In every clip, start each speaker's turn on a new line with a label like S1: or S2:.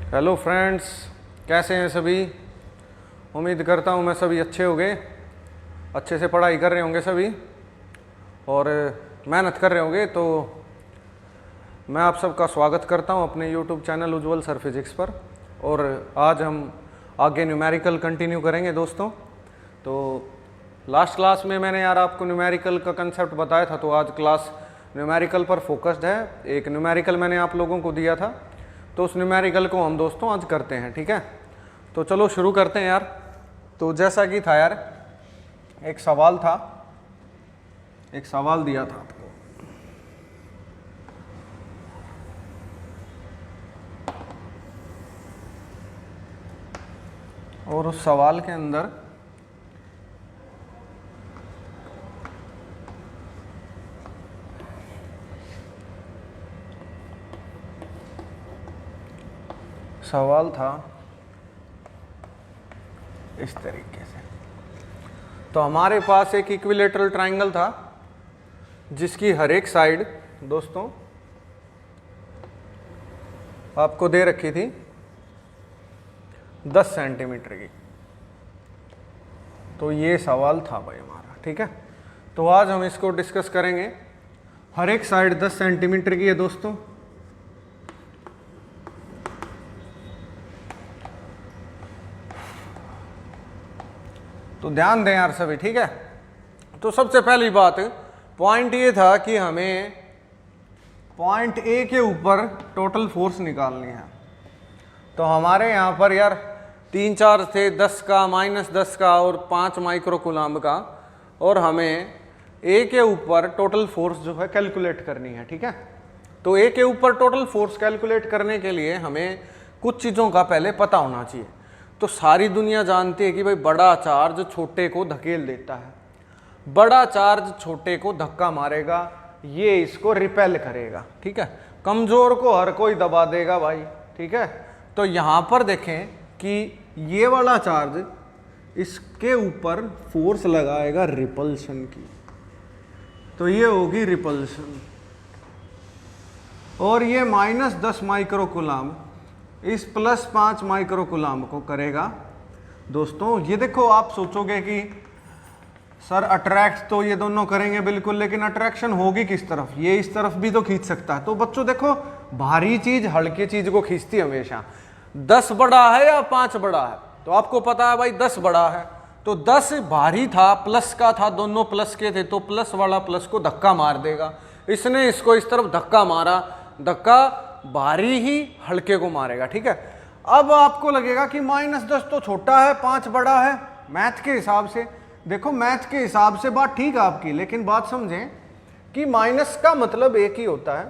S1: Hello friends, कैसे हैं सभी। उम्मीद करता हूँ मैं सभी अच्छे होंगे, अच्छे से पढ़ाई कर रहे होंगे सभी और मेहनत कर रहे होंगे। तो मैं आप सबका स्वागत करता हूँ अपने यूट्यूब चैनल उज्ज्वल सर फिजिक्स पर। और आज हम आगे न्यूमेरिकल कंटिन्यू करेंगे दोस्तों। तो लास्ट क्लास में मैंने यार आपको न्यूमेरिकल का कंसेप्ट बताया था, तो आज क्लास न्यूमेरिकल पर फोकस्ड है। एक न्यूमेरिकल मैंने आप लोगों को दिया था, तो उस न्यूमेरिकल को हम दोस्तों आज करते हैं, ठीक है। तो चलो शुरू करते हैं यार। तो जैसा कि था यार, एक सवाल था, एक सवाल दिया था आपको, और उस सवाल के अंदर सवाल था इस तरीके से। तो हमारे पास एक इक्विलेटरल ट्रायंगल था जिसकी हर एक साइड दोस्तों आपको दे रखी थी 10 सेंटीमीटर की। तो ये सवाल था भाई हमारा, ठीक है। तो आज हम इसको डिस्कस करेंगे। हर एक साइड 10 सेंटीमीटर की है दोस्तों। तो ध्यान दें यार सभी, ठीक है। तो सबसे पहली बात, पॉइंट ये था कि हमें पॉइंट ए के ऊपर टोटल फोर्स निकालनी है। तो हमारे यहाँ पर यार 3 4 थे, 10 का, -10 का और 5 माइक्रो कूलम्ब का, और हमें ए के ऊपर टोटल फोर्स जो है कैलकुलेट करनी है, ठीक है। तो ए के ऊपर टोटल फोर्स कैलकुलेट करने के लिए हमें कुछ चीज़ों का पहले पता होना चाहिए। तो सारी दुनिया जानती है कि भाई बड़ा चार्ज छोटे को धकेल देता है, बड़ा चार्ज छोटे को धक्का मारेगा, ये इसको रिपेल करेगा, ठीक है। कमजोर को हर कोई दबा देगा भाई, ठीक है। तो यहाँ पर देखें कि ये वाला चार्ज इसके ऊपर फोर्स लगाएगा रिपल्शन की, तो ये होगी रिपल्शन। और ये -10 माइक्रो कूलम्ब इस +5 माइक्रो कूलम्ब को करेगा दोस्तों। ये देखो, आप सोचोगे कि सर अट्रैक्ट तो ये दोनों करेंगे बिल्कुल, लेकिन अट्रैक्शन होगी किस तरफ? ये इस तरफ भी तो खींच सकता है। तो बच्चों देखो, भारी चीज हल्की चीज को खींचती हमेशा। 10 बड़ा है या 5 बड़ा है? तो आपको पता है भाई 10 बड़ा है। तो 10 भारी था, प्लस का था, दोनों प्लस के थे, तो प्लस वाला प्लस को धक्का मार देगा। इसने इसको इस तरफ धक्का मारा, धक्का भारी ही हल्के को मारेगा, ठीक है। अब आपको लगेगा कि -10 तो छोटा है, 5 बड़ा है। मैथ के हिसाब से देखो, मैथ के हिसाब से बात ठीक है आपकी, लेकिन बात समझें कि माइनस का मतलब एक ही होता है।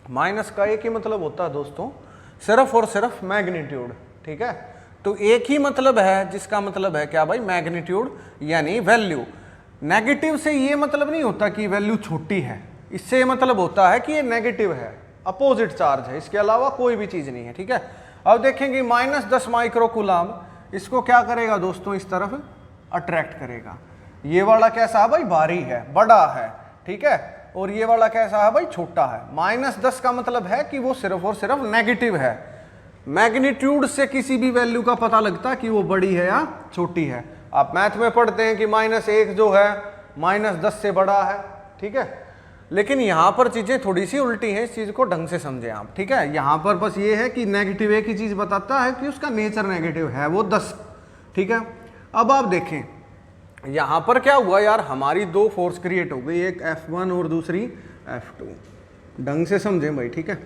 S1: माइनस का एक ही मतलब होता है दोस्तों, सिर्फ और सिर्फ मैग्नीट्यूड, ठीक है। तो एक ही मतलब है, जिसका मतलब है क्या भाई? मैग्नीट्यूड यानी वैल्यू। नेगेटिव से ये मतलब नहीं होता कि वैल्यू छोटी है, इससे ये मतलब होता है कि ये नेगेटिव है, अपोजिट चार्ज है, इसके अलावा कोई भी चीज नहीं है, ठीक है। अब देखेंगे -10 माइक्रो कूलम्ब इसको क्या करेगा दोस्तों? इस तरफ अट्रैक्ट करेगा। ये वाला कैसा है भाई? भारी है, बड़ा है, ठीक है। और ये वाला कैसा है भाई? छोटा है। -10 का मतलब है कि वो सिर्फ और सिर्फ नेगेटिव है। मैग्नीट्यूड से किसी भी वैल्यू का पता लगता है कि वो बड़ी है या छोटी है। आप मैथ में पढ़ते हैं कि -1 जो है -10 से बड़ा है, ठीक है। लेकिन यहाँ पर चीजें थोड़ी सी उल्टी हैं, इस चीज को ढंग से समझें आप, ठीक है। यहाँ पर बस ये है कि नेगेटिव एक ही चीज बताता है कि उसका नेचर नेगेटिव है, वो 10, ठीक है। अब आप देखें यहाँ पर क्या हुआ यार, हमारी 2 फोर्स क्रिएट हो गई, एक F1 और दूसरी F2। ढंग से समझें भाई, ठीक है।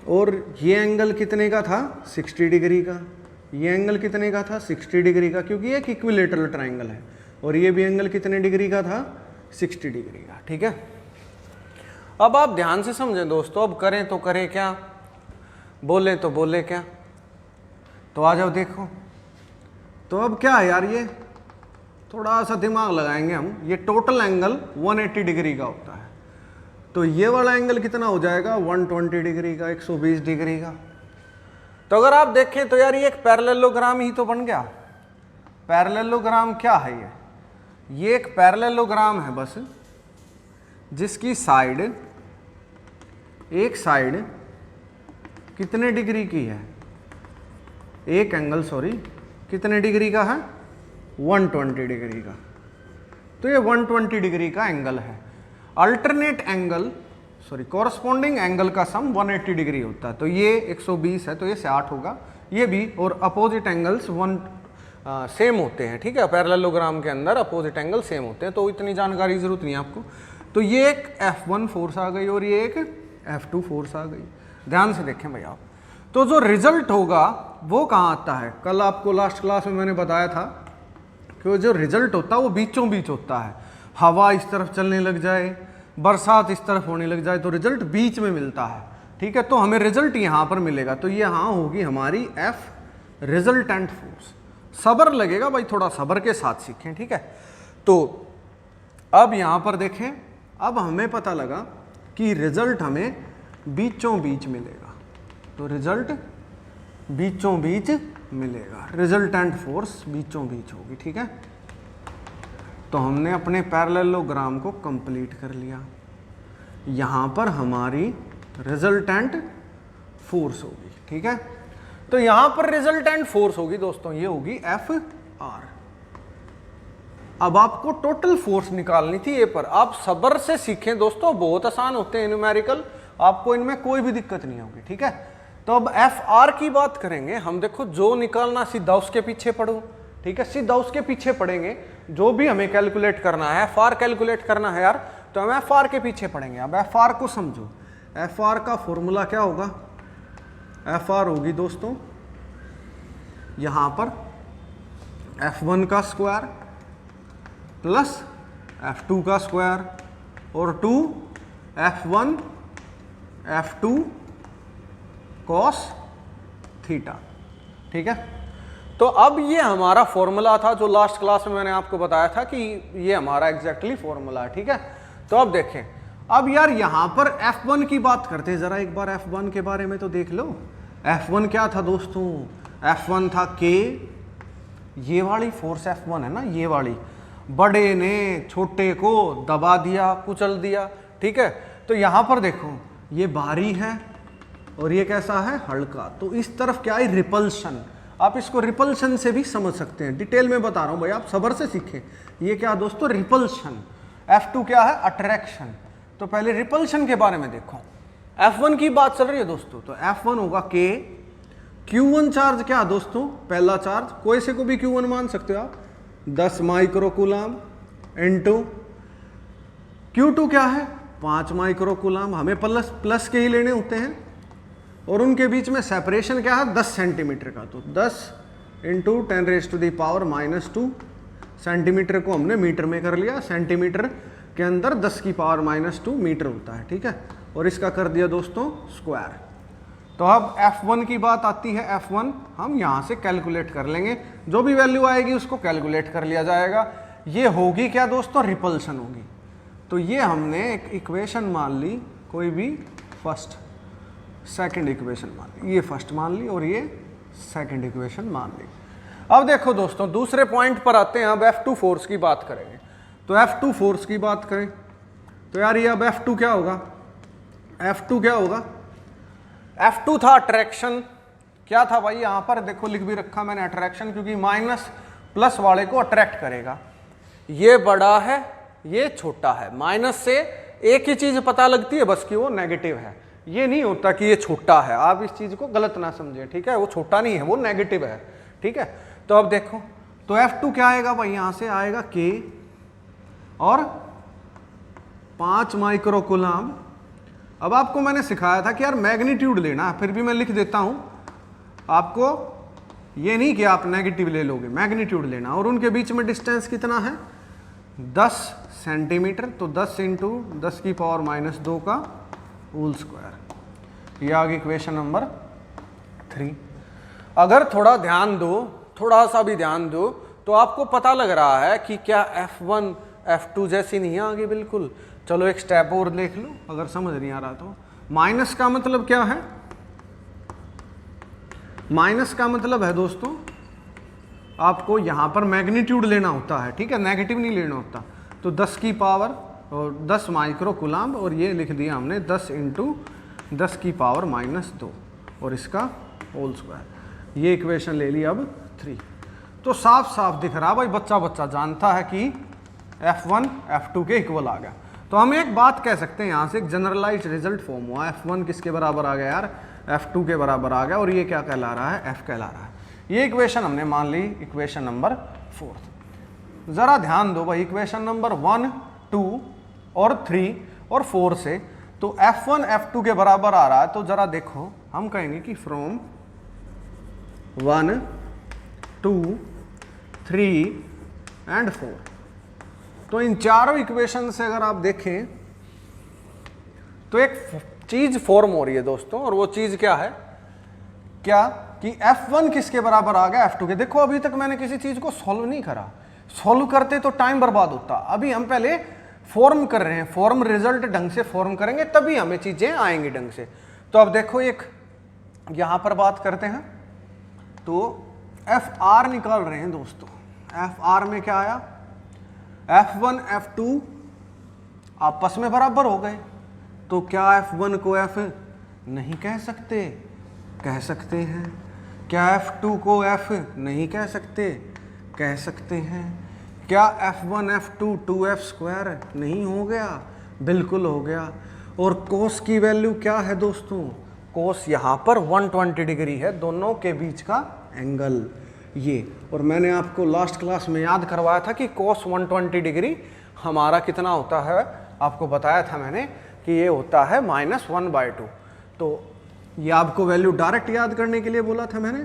S1: और ये एंगल कितने का था? 60 डिग्री का। ये एंगल कितने का था? 60 डिग्री का, क्योंकि एक इक्विलेटरल ट्रायंगल है। और ये भी एंगल कितने डिग्री का था? 60 डिग्री का, ठीक है। अब आप ध्यान से समझें दोस्तों, अब करें तो करें क्या, बोले तो बोले क्या। तो आ जाओ देखो, तो अब क्या है यार, ये थोड़ा सा दिमाग लगाएंगे हम। ये टोटल एंगल 180 डिग्री का होता है, तो ये वाला एंगल कितना हो जाएगा? 120 डिग्री का, 120 डिग्री का। तो अगर आप देखें तो यार ये एक पैरेललोग्राम ही तो बन गया। पैरेललोग्राम क्या है ये एक पैरेललोग्राम है बस, जिसकी साइड, एक साइड कितने डिग्री की है, एक एंगल सॉरी कितने डिग्री का है, 120 डिग्री का। तो ये 120 डिग्री का एंगल है। Alternate angle sorry corresponding angle का सम 180 डिग्री होता है। तो ये 120 है तो ये 60 होगा, ये भी। और अपोजिट एंगल्स सेम होते हैं, ठीक है, पैरेललोग्राम के अंदर अपोजिट एंगल सेम होते हैं, तो इतनी जानकारी जरूरत नहीं है आपको। तो ये एक F1 फोर्स आ गई और ये एक F2 फोर्स आ गई। ध्यान से देखें भाई आप। तो जो रिजल्ट होगा वो कहाँ आता है, कल आपको लास्ट क्लास में मैंने बताया था कि जो रिजल्ट होता है वो बीचों बीच होता है। हवा इस तरफ चलने लग जाए, बरसात इस तरफ होने लग जाए, तो रिजल्ट बीच में मिलता है, ठीक है। तो हमें रिजल्ट यहाँ पर मिलेगा, तो ये यहाँ होगी हमारी F रिजल्टेंट फोर्स। सब्र लगेगा भाई, थोड़ा सब्र के साथ सीखें, ठीक है। तो अब यहाँ पर देखें, अब हमें पता लगा कि रिजल्ट हमें बीचों बीच मिलेगा, तो रिजल्ट बीचों बीच मिलेगा, रिजल्टेंट फोर्स बीचों बीच होगी, ठीक है। तो हमने अपने पैरेललोग्राम को कंप्लीट कर लिया। यहाँ पर हमारी रिजल्टेंट फोर्स होगी, ठीक है। तो यहाँ पर रिजल्टेंट फोर्स होगी दोस्तों, ये होगी Fr। अब आपको टोटल फोर्स निकालनी थी ए पर। आप सब्र से सीखें दोस्तों, बहुत आसान होते हैं न्यूमेरिकल, आपको इनमें कोई भी दिक्कत नहीं होगी, ठीक है। तो अब Fr की बात करेंगे हम। देखो जो निकालना सीधा उसके पीछे पढ़ो, ठीक है, सीधा उसके पीछे पढ़ेंगे। जो भी हमें कैलकुलेट करना है, Fr कैलकुलेट करना है यार, तो हम Fr के पीछे पढ़ेंगे। अब Fr को समझो, Fr का फॉर्मूला क्या होगा, Fr होगी दोस्तों यहां पर F1 का स्क्वायर प्लस F2 का स्क्वायर और 2 F1 F2 cos थीटा, ठीक है। तो अब ये हमारा फॉर्मूला था जो लास्ट क्लास में मैंने आपको बताया था कि ये हमारा एग्जैक्टली फॉर्मूला है, ठीक है। तो अब देखें, अब यार यहां पर F1 की बात करते हैं, जरा एक बार F1 के बारे में तो देख लो। F1 क्या था दोस्तों, F1 था K, ये वाली फोर्स F1 है ना, ये वाली, बड़े ने छोटे को दबा दिया, कुचल दिया, ठीक है। तो यहां पर देखो ये भारी है और ये कैसा है, हल्का। तो इस तरफ क्या है, रिपल्शन। आप इसको रिपल्शन से भी समझ सकते हैं, डिटेल में बता रहा हूं भाई, आप सब्र से सीखें। ये क्या दोस्तों, रिपल्शन। F2 क्या है, अट्रैक्शन। तो पहले रिपल्शन के बारे में देखो। F1 की बात चल रही है दोस्तों, तो F1 होगा K। Q1 चार्ज क्या दोस्तों, पहला चार्ज, कोई से को भी Q1 मान सकते हो आप, 10 माइक्रो कूलम इनटू Q2 क्या है, 5 माइक्रो कूलम। हमें प्लस के ही लेने होते हैं, और उनके बीच में सेपरेशन क्या है, 10 सेंटीमीटर का। तो 10 इंटू 10⁻⁻² सेंटीमीटर को हमने मीटर में कर लिया, सेंटीमीटर के अंदर 10⁻⁻² मीटर होता है, ठीक है। और इसका कर दिया दोस्तों स्क्वायर। तो अब F1 की बात आती है, F1 हम यहाँ से कैलकुलेट कर लेंगे, जो भी वैल्यू आएगी उसको कैलकुलेट कर लिया जाएगा। ये होगी क्या दोस्तों, रिपल्शन होगी। तो ये हमने एक इक्वेशन मान ली, कोई भी फर्स्ट सेकंड इक्वेशन मान ली, ये फर्स्ट मान ली और ये सेकंड इक्वेशन मान ली। अब देखो दोस्तों दूसरे पॉइंट पर आते हैं। अब F2 फोर्स की बात करेंगे। तो F2 फोर्स की बात करें तो यार ये अब F2 क्या होगा, F2 क्या होगा, F2 था अट्रैक्शन। क्या था भाई, यहां पर देखो लिख भी रखा मैंने अट्रैक्शन, क्योंकि माइनस प्लस वाले को अट्रैक्ट करेगा। ये बड़ा है, ये छोटा है। माइनस से एक ही चीज पता लगती है बस कि वो नेगेटिव है। ये नहीं होता कि ये छोटा है, आप इस चीज को गलत ना समझें, ठीक है। वो छोटा नहीं है, वो नेगेटिव है, ठीक है। तो अब देखो, तो F2 क्या आएगा भाई, यहां से आएगा K और 5 माइक्रो कूलम। अब आपको मैंने सिखाया था कि यार मैग्नीट्यूड लेना है, फिर भी मैं लिख देता हूं आपको, ये नहीं कि आप नेगेटिव ले लोगे, मैग्नीट्यूड लेना। और उनके बीच में डिस्टेंस कितना है, 10 सेंटीमीटर। तो 10 इंटू 10⁻⁻² का होल स्क्वायर। ये आ गई इक्वेशन नंबर 3। अगर थोड़ा ध्यान दो, थोड़ा सा भी ध्यान दो, तो आपको पता लग रहा है कि क्या F1 F2 जैसी नहीं है आगे बिल्कुल। चलो एक स्टेप और देख लो अगर समझ नहीं आ रहा तो। माइनस का मतलब क्या है, माइनस का मतलब है दोस्तों आपको यहां पर मैग्नीट्यूड लेना होता है, ठीक है, नेगेटिव नहीं लेना होता। तो 10 की पावर और 10 माइक्रो कूलम, और ये लिख दिया हमने 10 इंटू 10⁻⁻²। और इसका होल स्क्वायर। ये इक्वेशन ले ली अब 3। तो साफ साफ दिख रहा भाई, बच्चा बच्चा जानता है कि F1 F2 के इक्वल आ गया। तो हम एक बात कह सकते हैं यहाँ से, एक जनरलाइज्ड रिजल्ट फॉर्म हुआ, F1 किसके बराबर आ गया यार, F2 के बराबर आ गया, और ये क्या कहला रहा है, F कहला रहा है। ये इक्वेशन हमने मान ली इक्वेशन नंबर 4। जरा ध्यान दो भाई, इक्वेशन नंबर 1, 2 और 3 और 4 से तो F1 F2 के बराबर आ रहा है। तो जरा देखो, हम कहेंगे कि फ्रॉम 1, 2, 3 एंड 4, तो इन चारों इक्वेशन से अगर आप देखें तो एक चीज फॉर्म हो रही है दोस्तों, और वो चीज क्या है, क्या कि F1 किसके बराबर आ गया, F2 के। देखो अभी तक मैंने किसी चीज को सॉल्व नहीं करा, सॉल्व करते तो टाइम बर्बाद होता। अभी हम पहले फॉर्म कर रहे हैं, फॉर्म रिजल्ट ढंग से फॉर्म करेंगे तभी हमें चीजें आएंगी ढंग से। तो अब देखो एक यहां पर बात करते हैं, तो FR निकाल रहे हैं दोस्तों। FR में क्या आया, F1 F2 आपस में बराबर हो गए, तो क्या F1 को F नहीं कह सकते, कह सकते हैं। क्या F2 को F नहीं कह सकते, कह सकते हैं। क्या F1 F2 2F स्क्वायर नहीं हो गया, बिल्कुल हो गया। और कोस की वैल्यू क्या है दोस्तों, कोस यहाँ पर 120 डिग्री है, दोनों के बीच का एंगल ये। और मैंने आपको लास्ट क्लास में याद करवाया था कि कोस 120 डिग्री हमारा कितना होता है, आपको बताया था मैंने कि ये होता है -1/2। तो ये आपको वैल्यू डायरेक्ट याद करने के लिए बोला था मैंने,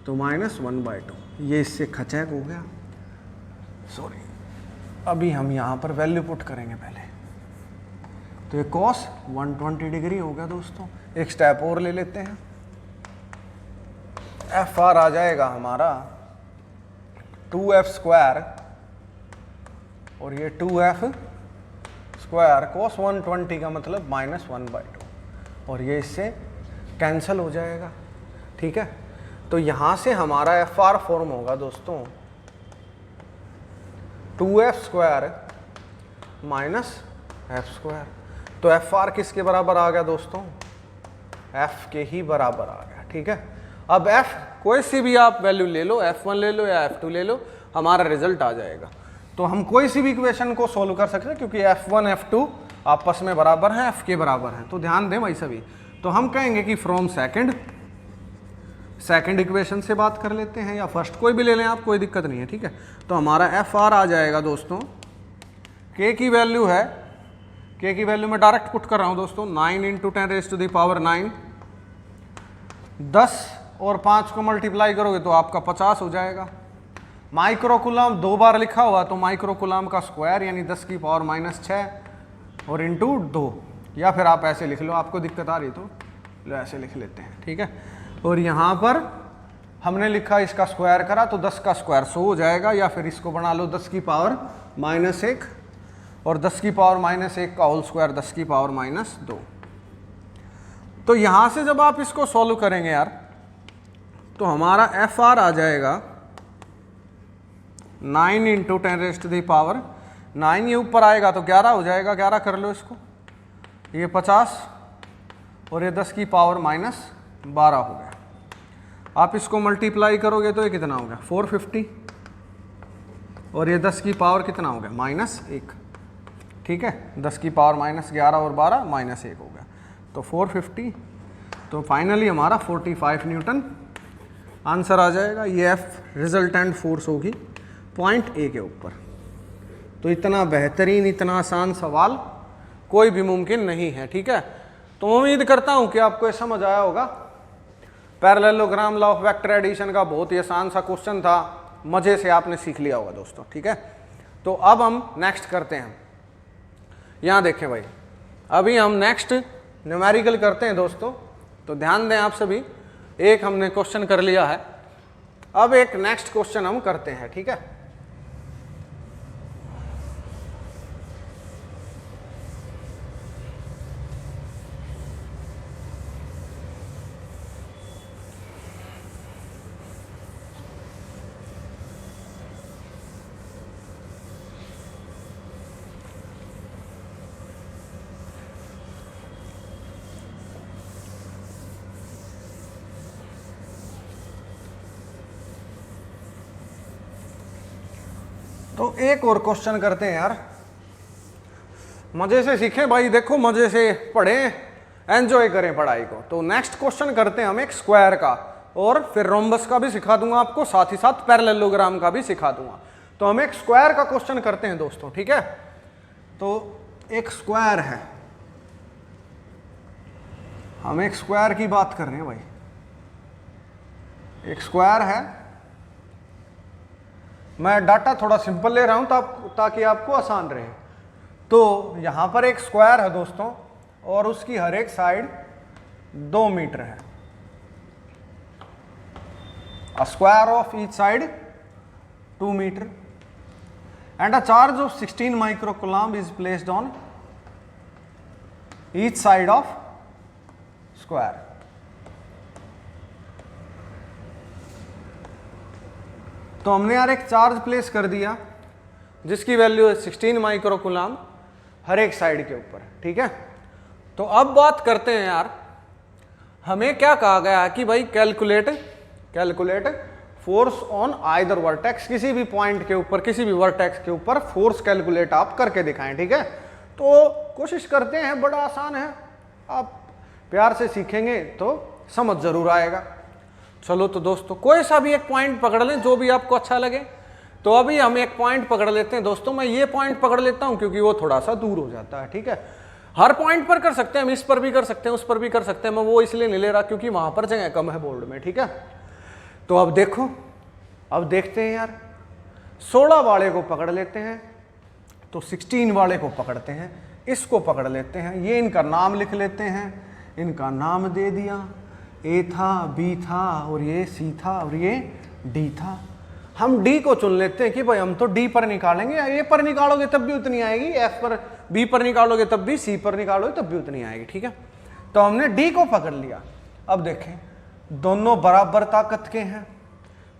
S1: तो -1/2 ये इससे खचैक हो गया, सॉरी। अभी हम यहाँ पर वैल्यू पुट करेंगे पहले, तो ये कॉस 120 डिग्री हो गया दोस्तों। एक स्टेप और ले लेते हैं, FR आ जाएगा हमारा 2F स्क्वायर, और ये 2F स्क्वायर कॉस 120 का मतलब -1/2, और ये इससे कैंसल हो जाएगा, ठीक है। तो यहाँ से हमारा FR फॉर्म होगा दोस्तों 2F स्क्वायर -F स्क्वायर। तो FR किसके बराबर आ गया दोस्तों, F के ही बराबर आ गया, ठीक है। अब F कोई सी भी आप वैल्यू ले लो, F1 ले लो या F2 ले लो, हमारा रिजल्ट आ जाएगा। तो हम कोई सी भी इक्वेशन को सॉल्व कर सकते हैं, क्योंकि F1 F2 आपस में बराबर है, F के बराबर है। तो ध्यान दें भाई सभी, तो हम कहेंगे कि फ्रॉम सेकंड इक्वेशन से बात कर लेते हैं, या फर्स्ट कोई भी ले लें आप, कोई दिक्कत नहीं है, ठीक है। तो हमारा FR आ जाएगा दोस्तों, K की वैल्यू है, K की वैल्यू मैं डायरेक्ट पुट कर रहा हूं दोस्तों, 9 × 10⁻⁹ 10 और 5 को मल्टीप्लाई करोगे तो आपका 50 हो जाएगा। माइक्रो कूलम 2 बार लिखा हुआ, तो माइक्रो कूलम का स्क्वायर यानी 10⁻⁻6 और इंटू 2, या फिर आप ऐसे लिख लो, आपको दिक्कत आ रही तो ऐसे लिख लेते हैं, ठीक है। और यहाँ पर हमने लिखा इसका स्क्वायर करा तो 10 का स्क्वायर 100 हो जाएगा, या फिर इसको बना लो 10⁻⁻1 और 10⁻⁻1 का होल स्क्वायर 10⁻⁻2। तो यहाँ से जब आप इसको सॉल्व करेंगे यार, तो हमारा FR आ जाएगा 9 × 10⁻⁹, ये ऊपर आएगा तो 11 हो जाएगा, 11 कर लो इसको, ये 50 और ये 10⁻⁻12 हो गया। आप इसको मल्टीप्लाई करोगे तो ये कितना हो गया, 450, और ये 10 की पावर कितना हो गया, -1, ठीक है। 10⁻⁻11 और 12 -1 हो गया, तो 450। तो फाइनली हमारा 45 न्यूटन आंसर आ जाएगा। ये F रिजल्टेंट फोर्स होगी पॉइंट A के ऊपर। तो इतना बेहतरीन, इतना आसान सवाल कोई भी मुमकिन नहीं है, ठीक है। तो उम्मीद करता हूं कि आपको ये समझ आया होगा। Parallelogram, law of vector addition का बहुत ही आसान सा क्वेश्चन था, मजे से आपने सीख लिया होगा दोस्तों, ठीक है। तो अब हम नेक्स्ट करते हैं, यहाँ देखें भाई, अभी हम नेक्स्ट न्यूमेरिकल करते हैं दोस्तों। तो ध्यान दें आप सभी, एक हमने क्वेश्चन कर लिया है, अब एक नेक्स्ट क्वेश्चन हम करते हैं, ठीक है। तो एक और क्वेश्चन करते हैं यार, मजे से सीखें भाई, देखो मजे से पढ़ें, एंजॉय करें पढ़ाई को। तो नेक्स्ट क्वेश्चन करते हैं हम एक स्क्वायर का, और फिर रोम्बस का भी सिखा दूंगा आपको, साथ ही साथ पैरेललोग्राम का भी सिखा दूंगा। तो हम एक स्क्वायर का क्वेश्चन करते हैं दोस्तों, ठीक है। तो एक स्क्वायर है, हम एक स्क्वायर की बात कर रहे हैं भाई, एक स्क्वायर है। मैं डाटा थोड़ा सिंपल ले रहा हूं ताकि आपको आसान रहे। तो यहां पर एक स्क्वायर है दोस्तों, और उसकी हर एक साइड 2 मीटर है। A square of each side 2 meter, and a charge of 16 microcoulomb is placed on each side of square. तो हमने यार एक चार्ज प्लेस कर दिया जिसकी वैल्यू है 16 माइक्रोकूलम्ब हर एक साइड के ऊपर, ठीक है। तो अब बात करते हैं यार, हमें क्या कहा गया है कि भाई calculate force on either vertex, किसी भी पॉइंट के ऊपर, किसी भी वर्टेक्स के ऊपर फोर्स कैलकुलेट आप करके दिखाएं, ठीक है। तो कोशिश करते हैं, बड़ा आसान है, आप प्यार से सीखेंगे तो समझ जरूर आएगा। चलो तो दोस्तों कोई सा भी एक पॉइंट पकड़ लें जो भी आपको अच्छा लगे। तो अभी हम एक पॉइंट पकड़ लेते हैं दोस्तों, मैं ये पॉइंट पकड़ लेता हूं क्योंकि वो थोड़ा सा दूर हो जाता है, ठीक है। हर पॉइंट पर कर सकते हैं हम, इस पर भी कर सकते हैं, उस पर भी कर सकते हैं, मैं वो इसलिए नहीं ले रहा क्योंकि वहां पर जगह कम है बोर्ड में, ठीक है। तो अब देखो, अब देखते हैं यार, 16 वाले को पकड़ लेते हैं, तो 16 वाले को पकड़ते हैं, इसको पकड़ लेते हैं, ये इनका नाम लिख लेते हैं, इनका नाम दे दिया, ए था, बी था, और ये सी था, और ये डी था। हम डी को चुन लेते हैं कि भाई हम तो डी पर निकालेंगे, ए पर निकालोगे तब भी उतनी आएगी, एफ पर, बी पर निकालोगे तब भी, सी पर निकालोगे तब भी उतनी आएगी, ठीक है। तो हमने डी को पकड़ लिया। अब देखें, दोनों बराबर ताकत के हैं,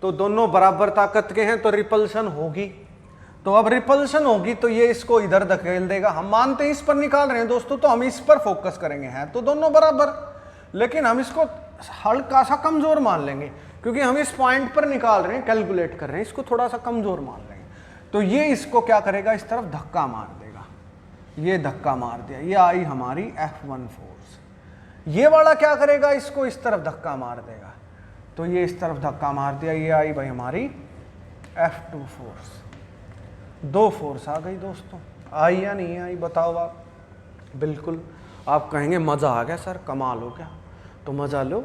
S1: तो दोनों बराबर ताकत के हैं तो रिपल्शन होगी। तो अब रिपल्शन होगी तो ये इसको इधर धकेल देगा। हम मानते हैं इस पर निकाल रहे हैं दोस्तों, तो हम इस पर फोकस करेंगे, हैं तो दोनों बराबर, लेकिन हम इसको हल्का सा कमजोर मान लेंगे क्योंकि हम इस पॉइंट पर निकाल रहे हैं, कैलकुलेट कर रहे हैं, इसको थोड़ा सा कमजोर मान लेंगे। तो ये इसको क्या करेगा, इस तरफ धक्का मार देगा, ये धक्का मार दिया, ये आई हमारी F1 फोर्स। ये वाला क्या करेगा, इसको इस तरफ धक्का मार देगा, तो ये इस तरफ धक्का मार दिया, ये आई भाई हमारी F2 फोर्स। 2 फोर्स आ गई दोस्तों, आई या नहीं आई बताओ आप। बिल्कुल, आप कहेंगे मजा आ गया सर, कमाल हो गया, तो मजा लो।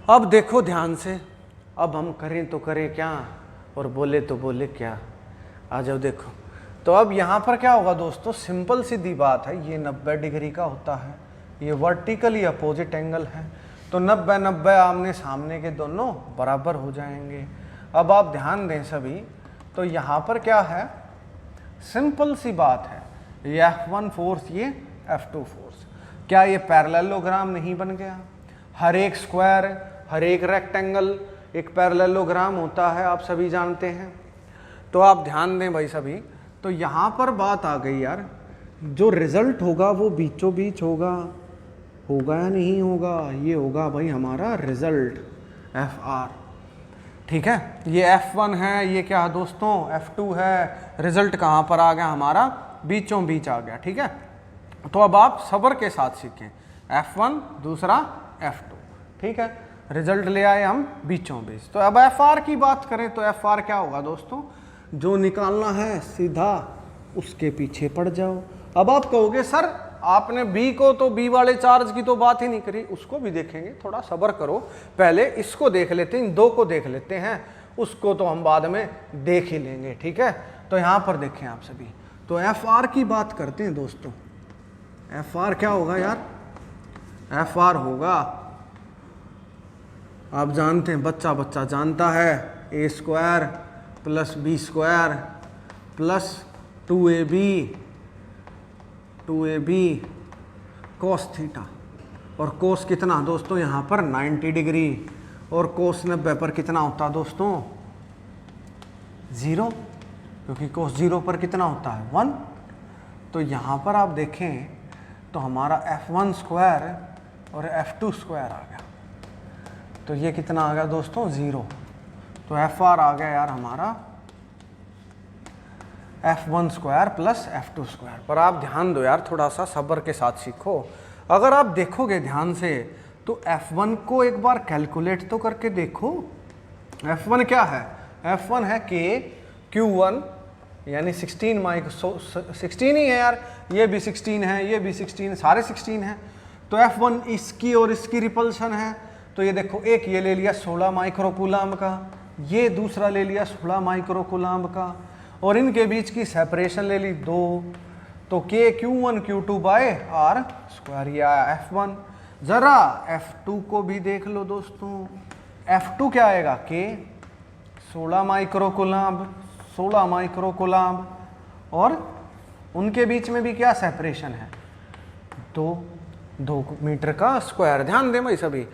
S1: अब देखो ध्यान से, अब हम करें तो करें क्या और बोले तो बोले क्या, आ जाओ देखो। तो अब यहाँ पर क्या होगा दोस्तों, सिंपल सीधी बात है, ये 90 डिग्री का होता है, ये वर्टिकली अपोजिट एंगल है, तो 90 आमने सामने के दोनों बराबर हो जाएंगे। अब आप ध्यान दें सभी, तो यहाँ पर क्या है, सिंपल सी बात है, ये F1 फोर्स, ये F2 फोर्स, क्या ये पैरेललोग्राम नहीं बन गया। हर एक स्क्वायर, हर एक रेक्टेंगल एक पैरेललोग्राम होता है, आप सभी जानते हैं। तो आप ध्यान दें भाई सभी, तो यहाँ पर बात आ गई यार, जो रिजल्ट होगा वो बीचों बीच होगा या नहीं होगा, ये होगा भाई हमारा रिजल्ट FR, ठीक है। ये F1 है, ये क्या है दोस्तों F2 है, रिजल्ट कहाँ पर आ गया हमारा, बीचों बीच आ गया, ठीक है। तो अब आप सब्र के साथ सीखें, F1 दूसरा F2, ठीक है, रिजल्ट ले आए हम बीचों बीच। तो अब FR की बात करें तो FR क्या होगा दोस्तों, जो निकालना है सीधा उसके पीछे पड़ जाओ। अब आप कहोगे सर आपने B को, तो B वाले चार्ज की तो बात ही नहीं करी, उसको भी देखेंगे, थोड़ा सब्र करो, पहले इसको देख लेते हैं, इन 2 को देख लेते हैं, उसको तो हम बाद में देख ही लेंगे, ठीक है। तो यहाँ पर देखें आप सभी, तो FR की बात करते हैं दोस्तों। FR क्या होगा यार, FR होगा, आप जानते हैं, बच्चा जानता है, A square plus B square plus 2AB cos theta, और कोस कितना दोस्तों यहाँ पर 90 डिग्री, और कोस 90 पर कितना होता है दोस्तों 0, क्योंकि कोस 0 पर कितना होता है 1। तो यहाँ पर आप देखें तो हमारा F1 स्क्वायर और F2 स्क्वायर आ गया, तो ये कितना आ गया दोस्तों 0। तो FR आ गया यार हमारा F1 square plus F2 square. पर आप ध्यान दो यार, थोड़ा सा सब्र के साथ सीखो। अगर आप देखोगे ध्यान से तो F1 को एक बार कैलकुलेट तो करके देखो। F1 क्या है? F1 है K Q1 यानी 16 ही है यार, ये भी 16 है, ये भी 16, सारे 16 हैं। तो F1 इसकी और इसकी रिपल्शन है। तो ये देखो, एक ये ले लिया 16 माइक्रोकूलाम का, ये दूसरा ले लिया 16 माइक्रोकूलाम का, और इनके बीच की सेपरेशन ले ली 2। तो K Q1 Q2 bye R square, ये आया F1। जरा F2 को भी देख लो दोस्तों। F2 क्या आएगा? K 16 माइक्रोकूलाम, 16 माइक्रोकूलाम, और उनके बीच में भी क्या सेपरेशन है? 2 मीटर का स्क्वायर। ध्यान दें भाई सभी,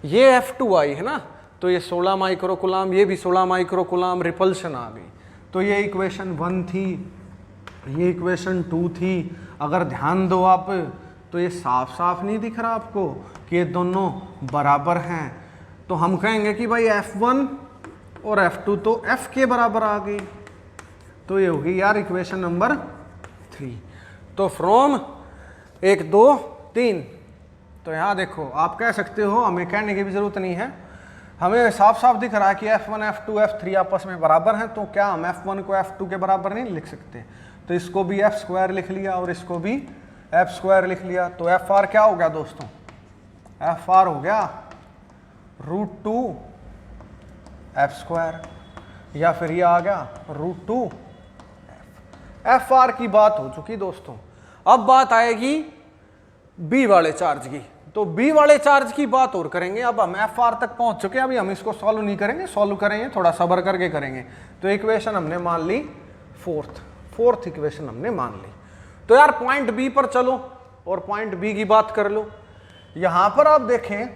S1: ये F2 आई है ना, तो ये 16 माइक्रोकूलाम, ये भी 16 माइक्रोकूलाम, रिपल्शन आ गई। तो ये इक्वेशन 1 थी, ये इक्वेशन 2 थी। अगर ध्यान दो आप तो ये साफ साफ नहीं दिख रहा आपको कि ये दोनों बराबर हैं। तो हम कहेंगे कि भाई F1 और F2 तो F के बराबर आ गई। तो ये होगी यार इक्वेशन नंबर 3। तो फ्रॉम 1 2 3, तो यहाँ देखो आप कह सकते हो, हमें कहने की भी ज़रूरत नहीं है, हमें साफ साफ दिख रहा है कि F1 F2 F3 आपस में बराबर हैं। तो क्या हम F1 को F2 के बराबर नहीं लिख सकते? तो इसको भी F स्क्वायर लिख लिया और इसको भी F स्क्वायर लिख लिया। तो FR क्या हो गया दोस्तों? FR हो गया √2 F स्क्वायर, या फिर ये आ गया √2 FR की बात हो चुकी दोस्तों। अब बात आएगी B वाले चार्ज की। तो B वाले चार्ज की बात और करेंगे। अब हम FR तक पहुंच चुके हैं, अभी हम इसको सॉल्व नहीं करेंगे, सॉल्व करेंगे थोड़ा सब्र करके करेंगे। तो इक्वेशन हमने मान ली फोर्थ इक्वेशन हमने मान ली। तो यार पॉइंट B पर चलो और पॉइंट B की बात कर लो। यहां पर आप देखें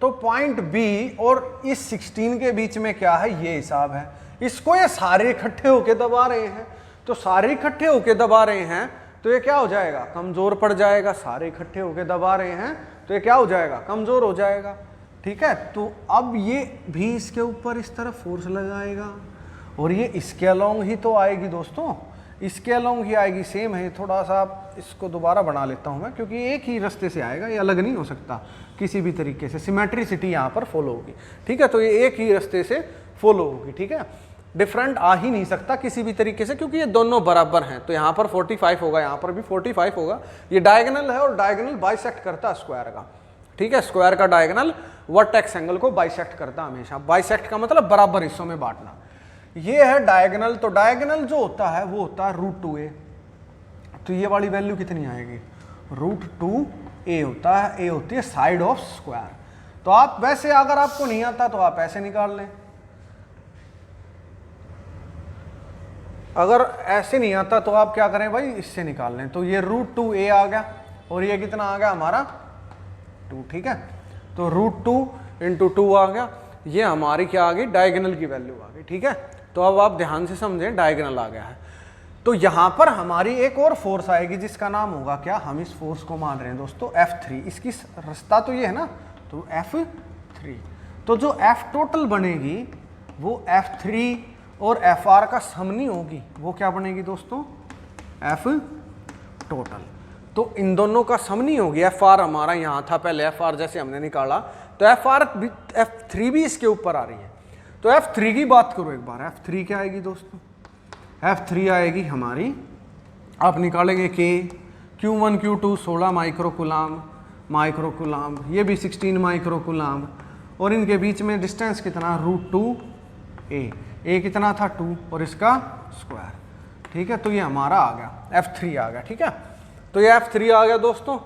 S1: तो पॉइंट B और इस 16 के बीच में क्या है? ये हिसाब है। इसको ये सारे इकट्ठे होके दबा रहे हैं। तो सारे इकट्ठे होके दबा रहे हैं तो ये क्या हो जाएगा? कमजोर पड़ जाएगा। सारे इकट्ठे होके दबा रहे हैं तो ये क्या हो जाएगा? कमजोर हो जाएगा। ठीक है, तो अब ये भी इसके ऊपर इस तरफ फोर्स लगाएगा और ये इसके अलोंग ही तो आएगी दोस्तों, इसके अलोंग ही आएगी। सेम है, थोड़ा सा आप इसको दोबारा बना लेता हूं मैं, क्योंकि एक ही रास्ते से आएगा, ये अलग नहीं हो सकता किसी भी तरीके से। सिमेट्रिसिटी यहाँ पर फॉलो होगी। ठीक है, तो ये एक ही रास्ते से फॉलो होगी। ठीक है, डिफरेंट आ ही नहीं सकता किसी भी तरीके से, क्योंकि ये दोनों बराबर हैं। तो यहाँ पर 45 होगा, यहाँ पर भी 45 होगा। ये डायगोनल है और डायगोनल बाइसेक्ट करता है स्क्वायर का। ठीक है, स्क्वायर का डायगोनल वर्टेक्स एंगल को बाइसेक्ट करता है हमेशा। बाइसेक्ट का मतलब बराबर हिस्सों में बांटना। ये है डायगोनल। तो डायगोनल जो होता है वो होता है √2a। तो ये वाली वैल्यू कितनी आएगी? √2a होता है। a होती है साइड ऑफ स्क्वायर। तो आप वैसे अगर आपको नहीं आता तो आप ऐसे निकाल लें, अगर ऐसे नहीं आता तो आप क्या करें भाई? इससे निकाल लें। तो ये √2a आ गया और ये कितना आ गया हमारा? 2। ठीक है, तो √2 × 2 आ गया। ये हमारी क्या आ गई? डायगोनल की वैल्यू आ गई। ठीक है, तो अब आप ध्यान से समझें, डायगोनल आ गया है। तो यहां पर हमारी एक और फोर्स आएगी जिसका नाम होगा क्या? हम इस फोर्स को मान रहे हैं दोस्तों F3। इसकी रास्ता तो ये है ना, तो F3। तो जो F टोटल बनेगी वो F3 और FR का सम नहीं होगी, वो क्या बनेगी दोस्तों? F total. तो इन दोनों का सम नहीं होगी। FR हमारा यहाँ था पहले, FR जैसे हमने निकाला, तो F3 भी इसके ऊपर आ रही है। तो F3 की बात करो एक बार। F3 क्या आएगी दोस्तों? F3 आएगी हमारी, आप निकालेंगे K Q1 Q2 16 माइक्रोकूलाम, ये भी 16 माइक्रोकूलाम, और इनके बीच में डिस्टेंस कितना? √2a। a कितना था? 2, और इसका स्क्वायर। ठीक है, तो ये हमारा आ गया F3 आ गया। ठीक है, तो ये F3 आ गया दोस्तों।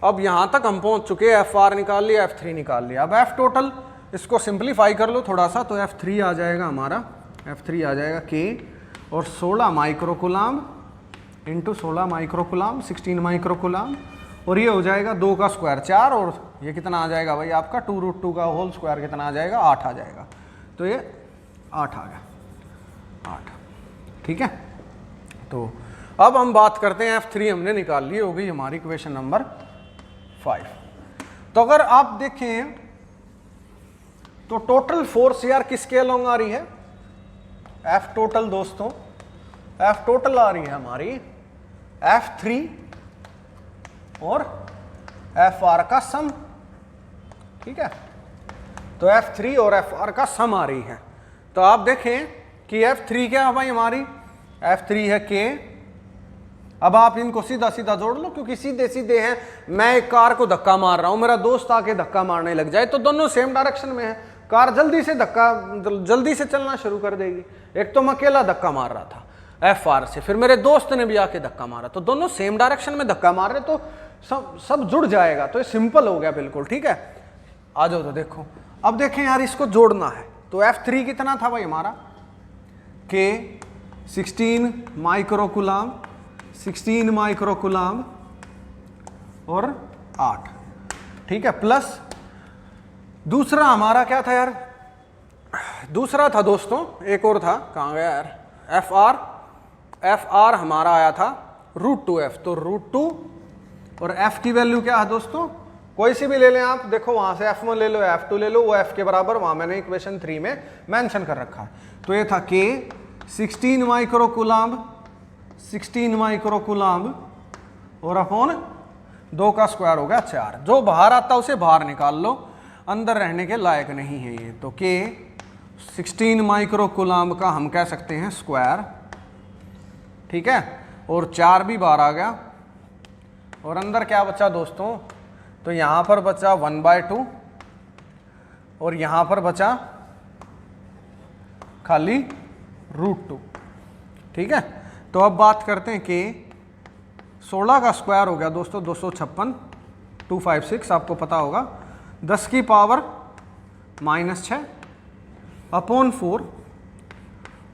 S1: अब यहां तक हम पहुंच चुके हैं। FR निकाल लिया, F3 निकाल लिया। अब F टोटल, इसको सिंप्लीफाई कर लो थोड़ा सा, तो F3 आ जाएगा हमारा, F3 आ जाएगा K और 16 माइक्रोकूलाम इंटू 16 माइक्रोकूलाम 16 माइक्रोकूलाम, और ये हो जाएगा 2 का स्क्वायर 4, और ये कितना आ जाएगा भाई आपका? 2√2 का होल स्क्वायर कितना आ जाएगा? 8 आ जाएगा। तो ये 8 आ गया, 8। ठीक है, तो अब हम बात करते हैं F3 हमने निकाल ली, हो गई हमारी इक्वेशन नंबर 5। तो अगर आप देखें तो टोटल फोर्स यार किसके अलोंग आ रही है? F टोटल दोस्तों एफ टोटल आ रही है हमारी F3 और FR का सम, ठीक है। तो F3 और FR का सम आ रही है। तो आप देखें कि F3 क्या है भाई हमारी, F3 है K। अब आप इनको सीधा सीधा जोड़ लो, क्योंकि सीधे सीधे हैं। मैं एक कार को धक्का मार रहा हूं, मेरा दोस्त आके धक्का मारने लग जाए, तो दोनों सेम डायरेक्शन में है, कार जल्दी से चलना शुरू कर देगी। एक तो मैं अकेला धक्का मार रहा था FR से, फिर मेरे दोस्त ने भी आके धक्का मारा, तो दोनों सेम डायरेक्शन में धक्का मार रहे, तो सब जुड़ जाएगा। तो ये सिंपल हो गया बिल्कुल, ठीक है। आ जाओ तो देखो, अब देखें यार, इसको जोड़ना है। तो F3 कितना था भाई हमारा, K 16 माइक्रोकुलाम, 16 माइक्रोकुलाम और 8, ठीक है। प्लस दूसरा हमारा क्या था यार, दूसरा था दोस्तों, एक और था, कहाँ गया यार, FR हमारा आया था √2F। तो √2 और F की वैल्यू क्या है दोस्तों, कोई सी भी ले लें आप, देखो वहां से F1 ले लो, F2 ले लो, वो F के बराबर वहां मैंने इक्वेशन 3 में मेंशन कर रखा है। तो ये था K 16 माइक्रोकुलाम, 16 माइक्रोकुलाम और अपॉन 2 का स्क्वायर हो गया 4। जो बाहर आता उसे बाहर निकाल लो, अंदर रहने के लायक नहीं है ये। तो K 16 माइक्रोकुलाम का हम कह सकते हैं स्क्वायर, ठीक है। और 4 भी बाहर आ गया, और अंदर क्या बचा दोस्तों, तो यहां पर बचा 1/2 और यहां पर बचा खाली √2, ठीक है। तो अब बात करते हैं कि 16 का स्क्वायर हो गया दोस्तों 256, 256 आपको पता होगा, 10 की पावर -6 अपॉन 4,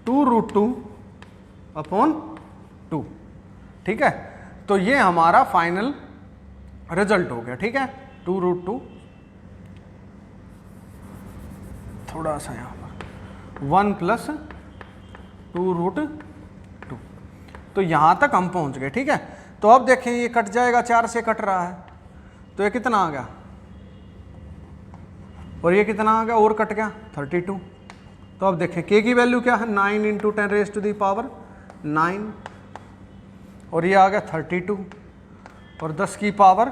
S1: 2√2 अपॉन 2, ठीक है। तो ये हमारा फाइनल रिजल्ट हो गया, ठीक है। 2√2, थोड़ा सा यहाँ पर 1 + 2√2, तो यहाँ तक हम पहुँच गए, ठीक है। तो अब देखें ये कट जाएगा, 4 से कट रहा है, तो ये कितना आ गया, और ये कितना आ गया, और कट गया 32। तो अब देखें K की वैल्यू क्या है, 9 × 10⁻⁹, और ये आ गया 32, और 10 की पावर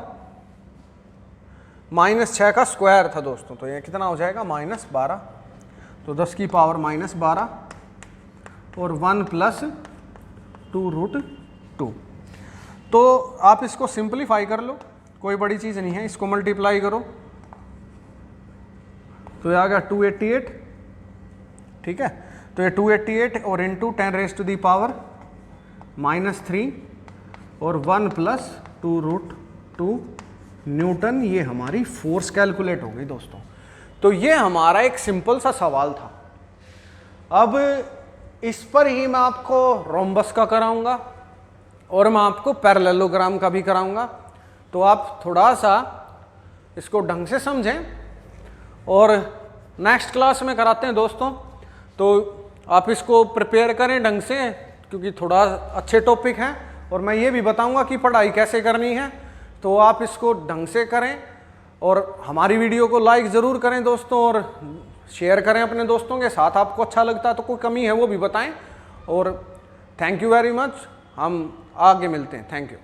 S1: -6 का स्क्वायर था दोस्तों, तो ये कितना हो जाएगा, -12। तो 10 की पावर -12 और 1 + 2√2। तो आप इसको सिंपलीफाई कर लो, कोई बड़ी चीज़ नहीं है, इसको मल्टीप्लाई करो, तो ये आ गया 288, ठीक है। तो ये 288 और इंटू 10⁻³ -3 और 1 + 2√2 न्यूटन, ये हमारी फोर्स कैलकुलेट हो गई दोस्तों। तो ये हमारा एक सिंपल सा सवाल था। अब इस पर ही मैं आपको रोम्बस का कराऊंगा और मैं आपको पैरेललोग्राम का भी कराऊंगा, तो आप थोड़ा सा इसको ढंग से समझें, और नेक्स्ट क्लास में कराते हैं दोस्तों। तो आप इसको प्रिपेयर करें ढंग से, क्योंकि थोड़ा अच्छे टॉपिक हैं, और मैं ये भी बताऊंगा कि पढ़ाई कैसे करनी है। तो आप इसको ढंग से करें, और हमारी वीडियो को लाइक ज़रूर करें दोस्तों, और शेयर करें अपने दोस्तों के साथ। आपको अच्छा लगता है तो कोई कमी है वो भी बताएं, और थैंक यू वेरी मच। हम आगे मिलते हैं, थैंक यू।